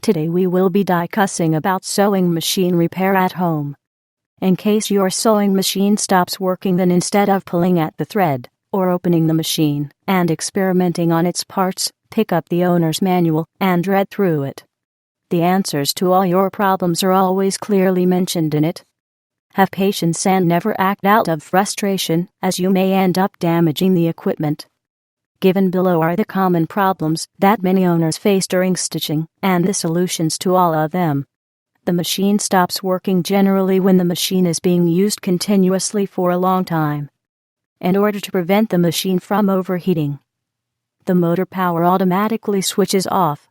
Today we will be discussing about sewing machine repair at home. In case your sewing machine stops working, then instead of pulling at the thread or opening the machine and experimenting on its parts, pick up the owner's manual and read through it. The answers to all your problems are always clearly mentioned in it. Have patience and never act out of frustration, as you may end up damaging the equipment. Given below are the common problems that many owners face during stitching, and the solutions to all of them. The machine stops working generally when the machine is being used continuously for a long time. In order to prevent the machine from overheating, the motor power automatically switches off.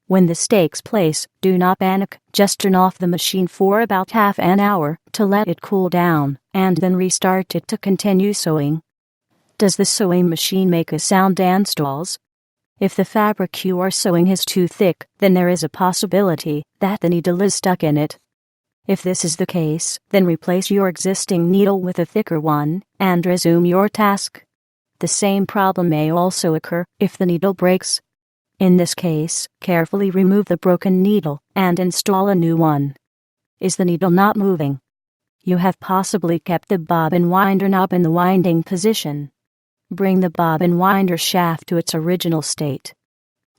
When this takes place, do not panic, just turn off the machine for about half an hour to let it cool down, and then restart it to continue sewing. Does the sewing machine make a sound and stalls? If the fabric you are sewing is too thick, then there is a possibility that the needle is stuck in it. If this is the case, then replace your existing needle with a thicker one and resume your task. The same problem may also occur if the needle breaks. In this case, carefully remove the broken needle and install a new one. Is the needle not moving? You have possibly kept the bobbin winder knob in the winding position. Bring the bobbin winder shaft to its original state.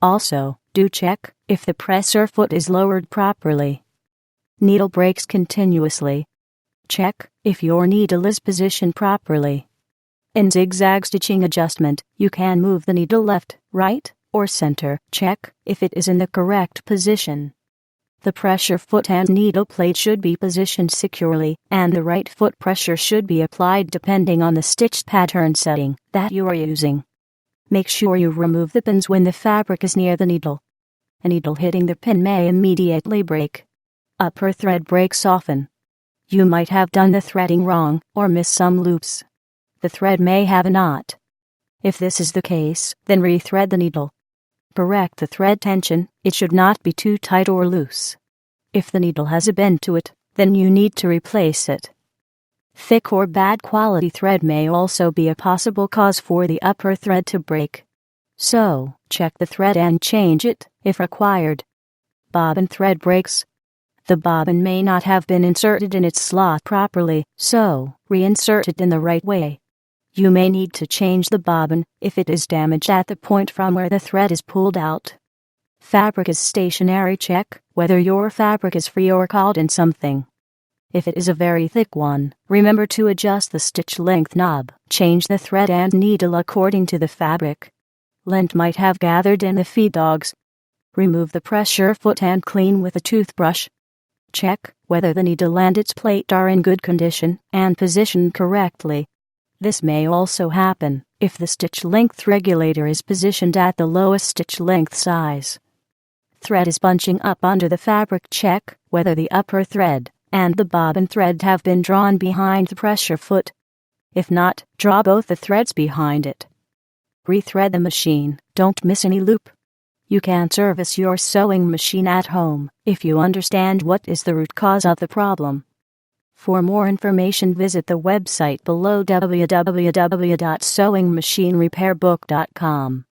Also, do check if the presser foot is lowered properly. Needle breaks continuously. Check if your needle is positioned properly. In zigzag stitching adjustment, you can move the needle left, right, or center. Check if it is in the correct position. The pressure foot and needle plate should be positioned securely, and the right foot pressure should be applied depending on the stitch pattern setting that you are using. Make sure you remove the pins when the fabric is near the needle. A needle hitting the pin may immediately break. Upper thread breaks often. You might have done the threading wrong or miss some loops. The thread may have a knot. If this is the case, then rethread the needle. Correct the thread tension, it should not be too tight or loose. If the needle has a bend to it, then you need to replace it. Thick or bad quality thread may also be a possible cause for the upper thread to break. So, check the thread and change it, if required. Bobbin thread breaks. The bobbin may not have been inserted in its slot properly, so reinsert it in the right way. You may need to change the bobbin if it is damaged at the point from where the thread is pulled out. Fabric is stationary. Check whether your fabric is free or caught in something. If it is a very thick one, remember to adjust the stitch length knob. Change the thread and needle according to the fabric. Lint might have gathered in the feed dogs. Remove the pressure foot and clean with a toothbrush. Check whether the needle and its plate are in good condition and positioned correctly. This may also happen if the stitch length regulator is positioned at the lowest stitch length size. Thread is bunching up under the fabric. Check whether the upper thread and the bobbin thread have been drawn behind the pressure foot. If not, draw both the threads behind it. Rethread the machine, don't miss any loop. You can service your sewing machine at home if you understand what is the root cause of the problem. For more information, visit the website below www.sewingmachinerepairbook.com.